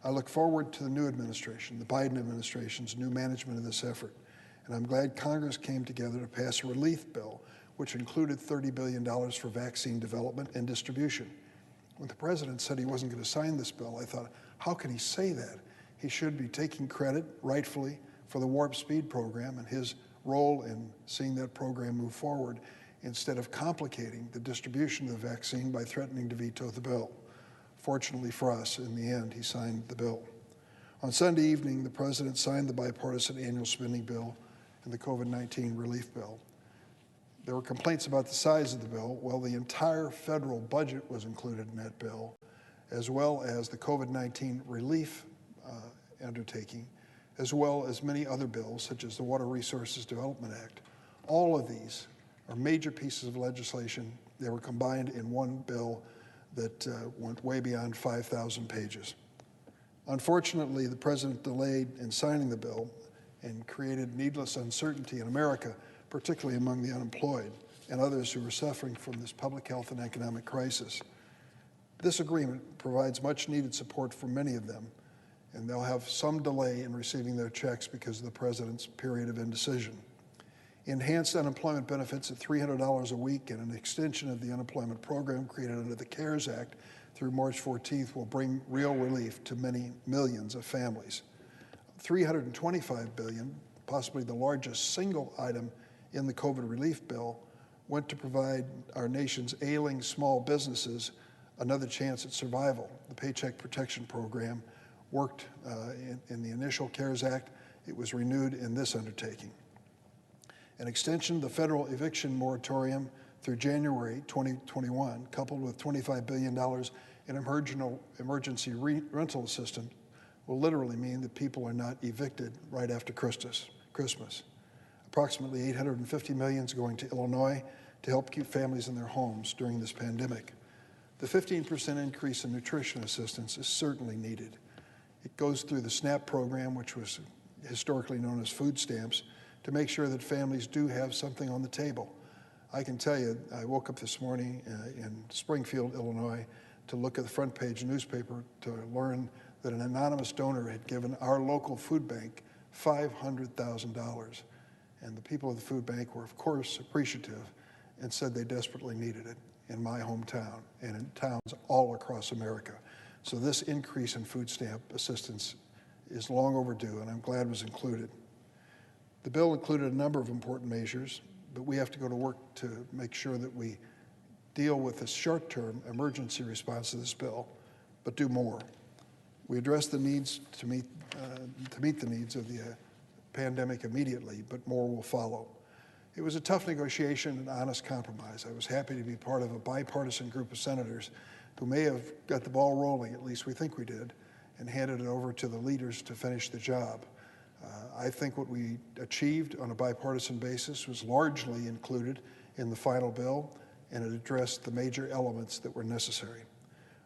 I look forward to the new administration, the Biden administration's new management of this effort, and I'm glad Congress came together to pass a relief bill, which included $30 billion for vaccine development and distribution. When the president said he wasn't going to sign this bill, I thought, how can he say that? He should be taking credit, rightfully, for the Warp Speed program and his role in seeing that program move forward, instead of complicating the distribution of the vaccine by threatening to veto the bill. Fortunately for us, in the end, he signed the bill. On Sunday evening, the president signed the bipartisan annual spending bill and the COVID-19 relief bill. There were complaints about the size of the bill. Well, the entire federal budget was included in that bill, as well as the COVID-19 relief undertaking, as well as many other bills, such as the Water Resources Development Act. All of these are major pieces of legislation. They were combined in one bill that went way beyond 5,000 pages. Unfortunately, the president delayed in signing the bill and created needless uncertainty in America, particularly among the unemployed and others who are suffering from this public health and economic crisis. This agreement provides much needed support for many of them, and they'll have some delay in receiving their checks because of the president's period of indecision. Enhanced unemployment benefits at $300 a week and an extension of the unemployment program created under the CARES Act through March 14th will bring real relief to many millions of families. $325 billion, possibly the largest single item in the COVID relief bill, went to provide our nation's ailing small businesses another chance at survival. The Paycheck Protection Program worked in the initial CARES Act. It was renewed in this undertaking. An extension of the federal eviction moratorium through January 2021, coupled with $25 billion in emergency rental assistance, will literally mean that people are not evicted right after Christmas. Approximately $850 million is going to Illinois to help keep families in their homes during this pandemic. The 15% increase in nutrition assistance is certainly needed. It goes through the SNAP program, which was historically known as food stamps, to make sure that families do have something on the table. I can tell you, I woke up this morning in Springfield, Illinois, to look at the front page newspaper to learn that an anonymous donor had given our local food bank $500,000. And the people of the food bank were, of course, appreciative and said they desperately needed it in my hometown and in towns all across America. So this increase in food stamp assistance is long overdue, and I'm glad it was included. The bill included a number of important measures, but we have to go to work to make sure that we deal with the short-term emergency response to this bill, but do more. We address the needs to meet the needs of the pandemic immediately, but more will follow. It was a tough negotiation and honest compromise. I was happy to be part of a bipartisan group of senators who may have got the ball rolling, at least we think we did, and handed it over to the leaders to finish the job. I think what we achieved on a bipartisan basis was largely included in the final bill, and it addressed the major elements that were necessary.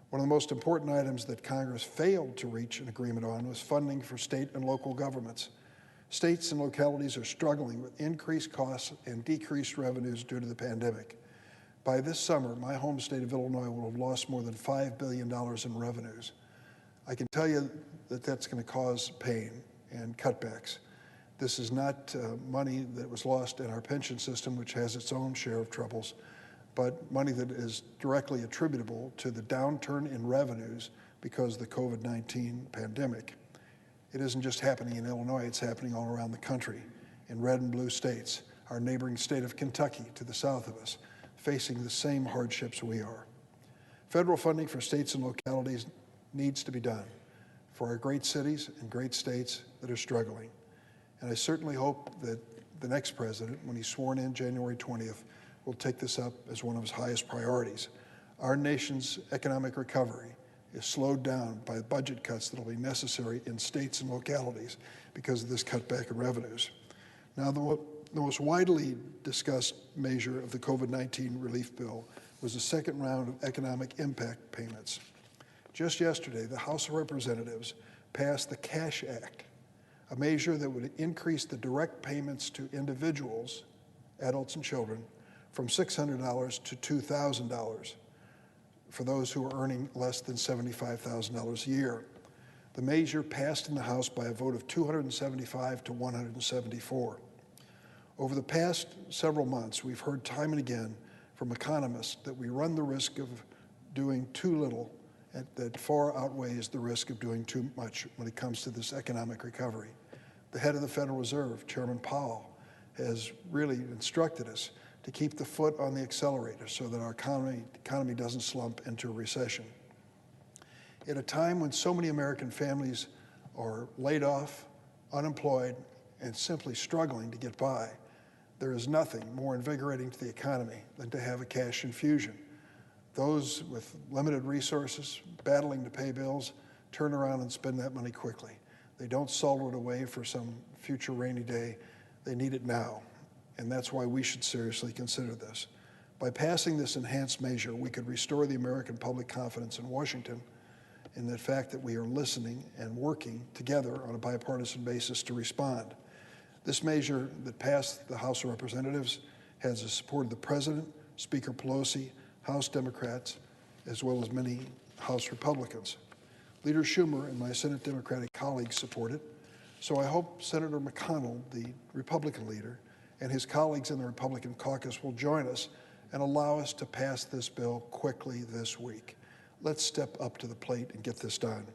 One of the most important items that Congress failed to reach an agreement on was funding for state and local governments. States and localities are struggling with increased costs and decreased revenues due to the pandemic. By this summer, my home state of Illinois will have lost more than $5 billion in revenues. I can tell you that that's going to cause pain and cutbacks. This is not money that was lost in our pension system, which has its own share of troubles, but money that is directly attributable to the downturn in revenues because of the COVID-19 pandemic. It isn't just happening in Illinois, it's happening all around the country, in red and blue states, our neighboring state of Kentucky to the south of us, facing the same hardships we are. Federal funding for states and localities needs to be done for our great cities and great states that are struggling. And I certainly hope that the next president, when he's sworn in January 20th, will take this up as one of his highest priorities. Our nation's economic recovery is slowed down by budget cuts that will be necessary in states and localities because of this cutback in revenues. Now, the most widely discussed measure of the COVID-19 relief bill was the second round of economic impact payments. Just yesterday, the House of Representatives passed the CASH Act, a measure that would increase the direct payments to individuals, adults and children, from $600 to $2,000 for those who are earning less than $75,000 a year. The measure passed in the House by a vote of 275 to 174. Over the past several months, we've heard time and again from economists that we run the risk of doing too little that far outweighs the risk of doing too much when it comes to this economic recovery. The head of the Federal Reserve, Chairman Powell, has really instructed us to keep the foot on the accelerator so that our economy doesn't slump into a recession. At a time when so many American families are laid off, unemployed, and simply struggling to get by, there is nothing more invigorating to the economy than to have a cash infusion. Those with limited resources, battling to pay bills, turn around and spend that money quickly. They don't salt it away for some future rainy day. They need it now, and that's why we should seriously consider this. By passing this enhanced measure, we could restore the American public confidence in Washington in the fact that we are listening and working together on a bipartisan basis to respond. This measure that passed the House of Representatives has the support of the President, Speaker Pelosi, House Democrats, as well as many House Republicans. Leader Schumer and my Senate Democratic colleagues support it, so I hope Senator McConnell, the Republican leader, and his colleagues in the Republican caucus will join us and allow us to pass this bill quickly this week. Let's step up to the plate and get this done.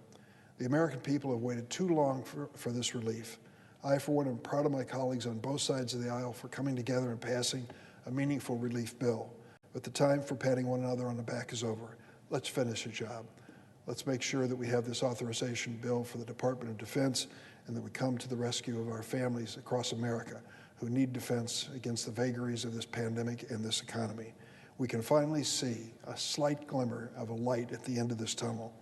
The American people have waited too long for this relief. I, for one, am proud of my colleagues on both sides of the aisle for coming together and passing a meaningful relief bill. But the time for patting one another on the back is over. Let's finish the job. Let's make sure that we have this authorization bill for the Department of Defense and that we come to the rescue of our families across America who need defense against the vagaries of this pandemic and this economy. We can finally see a slight glimmer of a light at the end of this tunnel.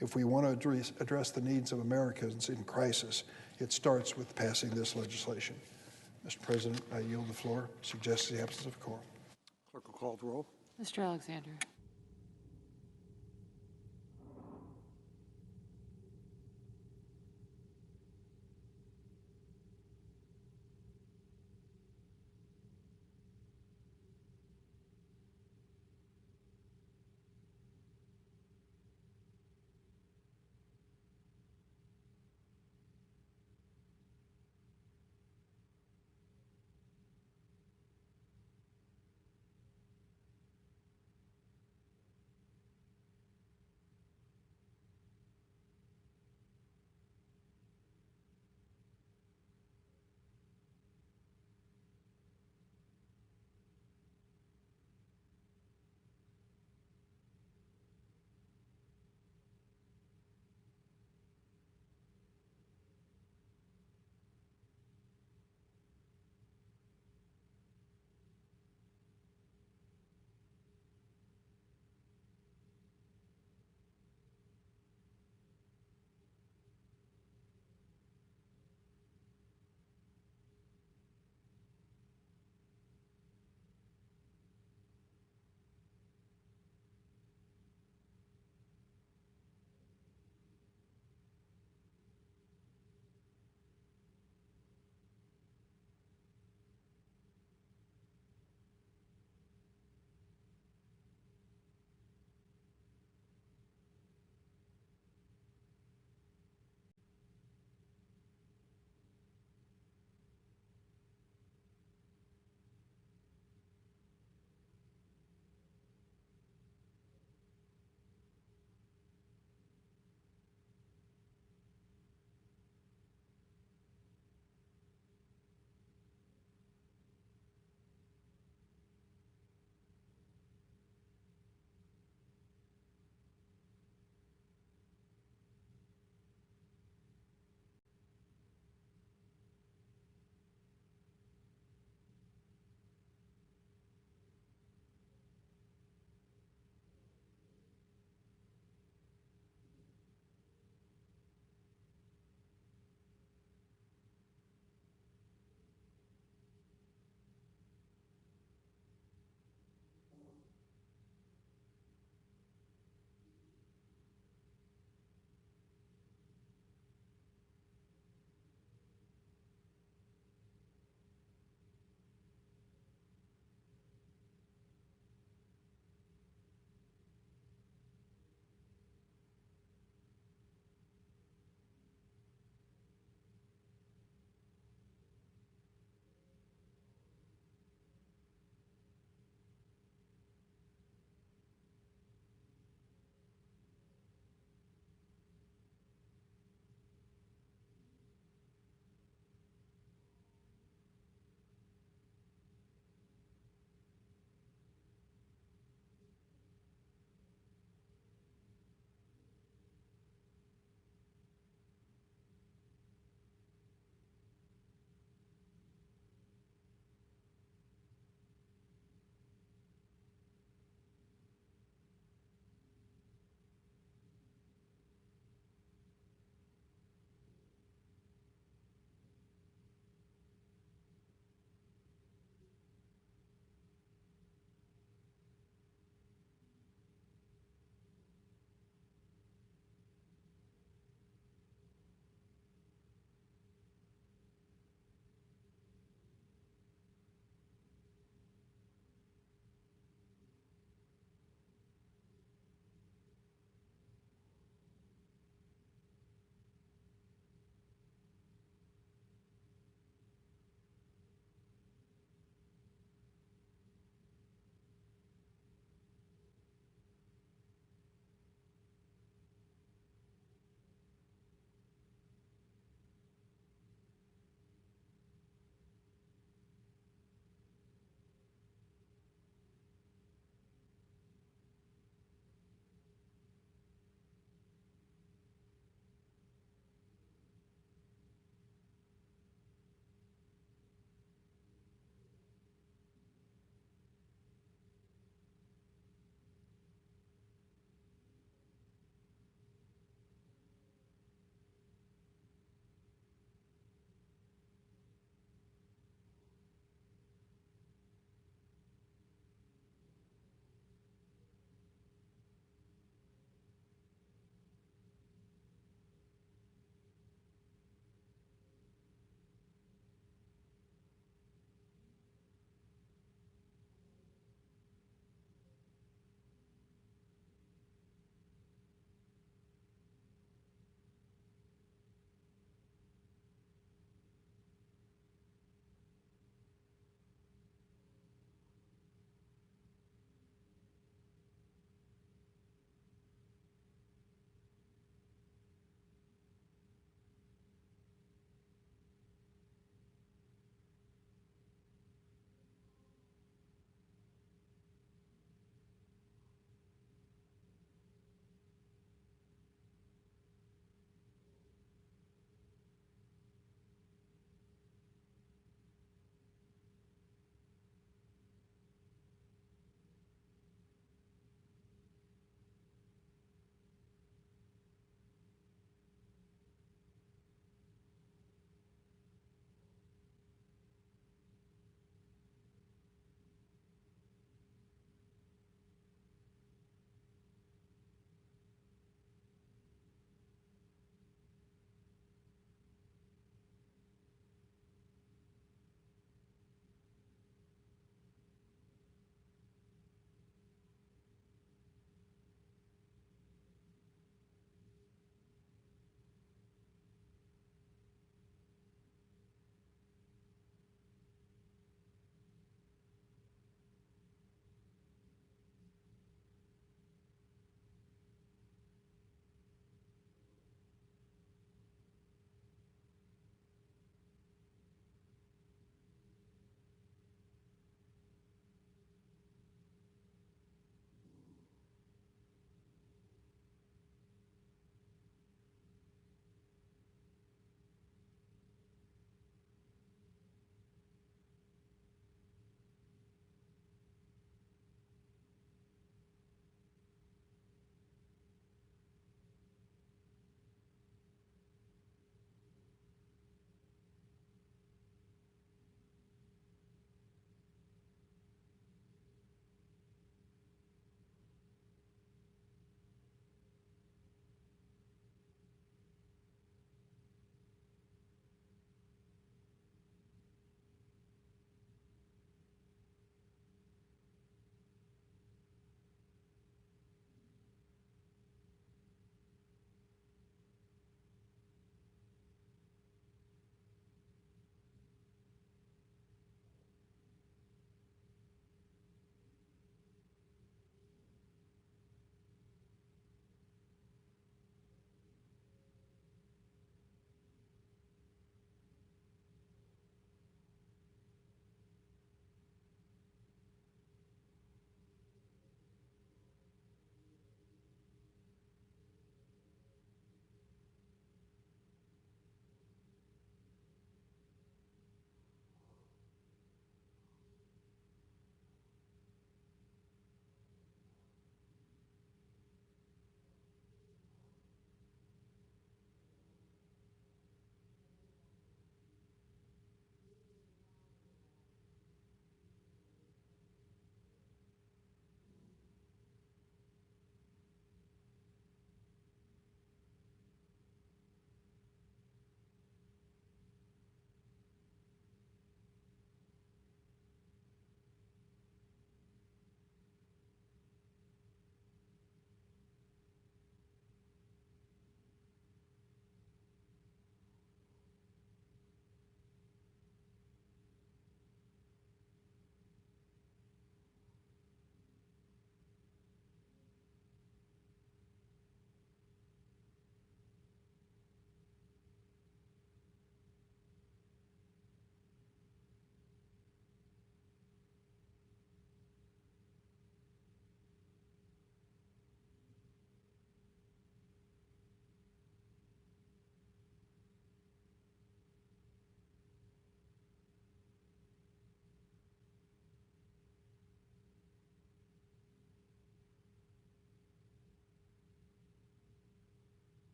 If we want to address the needs of Americans in crisis, it starts with passing this legislation. Mr. President, I yield the floor. Suggest the absence of quorum. Clerk will call the roll. Mr. Alexander.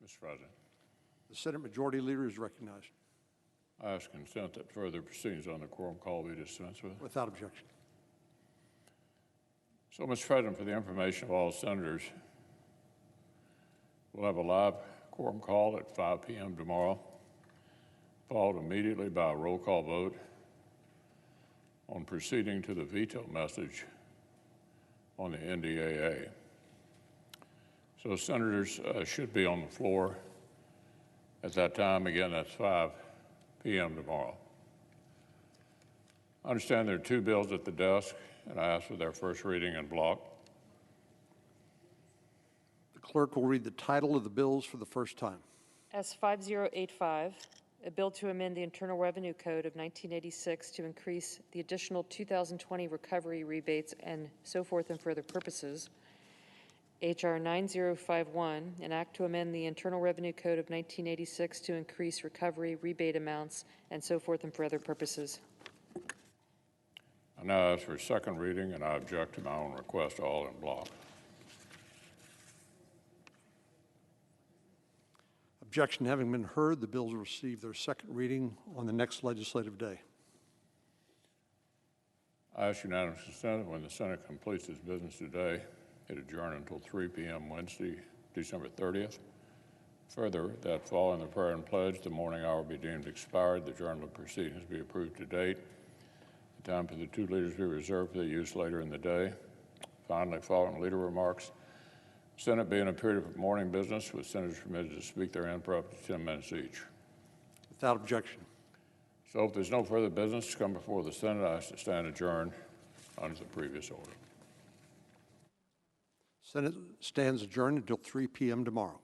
Mr. President, The Senate Majority Leader is recognized. I ask consent that further proceedings on the quorum call be dispensed with. Without objection. So, Mr. President, for the information of all senators, we'll have a live quorum call at 5 p.m. tomorrow, followed immediately by a roll call vote on proceeding to the veto message on the NDAA. So senators should be on the floor at that time. Again, that's 5 p.m. tomorrow. I understand there are 2 bills at the desk, and I ask for their first reading in block. The clerk will read the title of the bills for the first time. S5085, a bill to amend the Internal Revenue Code of 1986 to increase the additional 2020 recovery rebates and so forth and for other purposes. H.R. 9051, an act to amend the Internal Revenue Code of 1986 to increase recovery rebate amounts and so forth and for other purposes. I now ask for second reading, and I object to my own request, all in block. Objection having been heard, the bills will receive their second reading on the next legislative day. I ask unanimous consent that when the Senate completes its business today, it adjourn until 3 p.m. Wednesday, December 30th. Further, that following the prayer and pledge, the morning hour be deemed expired, the journal of proceedings be approved to date, the time for the 2 leaders be reserved for the use later in the day. Finally, following leader remarks, Senate be in a period of morning business with senators permitted to speak therein for up to 10 minutes each. Without objection. So if there's no further business to come before the Senate, I ask to stand adjourned under the previous order. Senate stands adjourned until 3 p.m. tomorrow.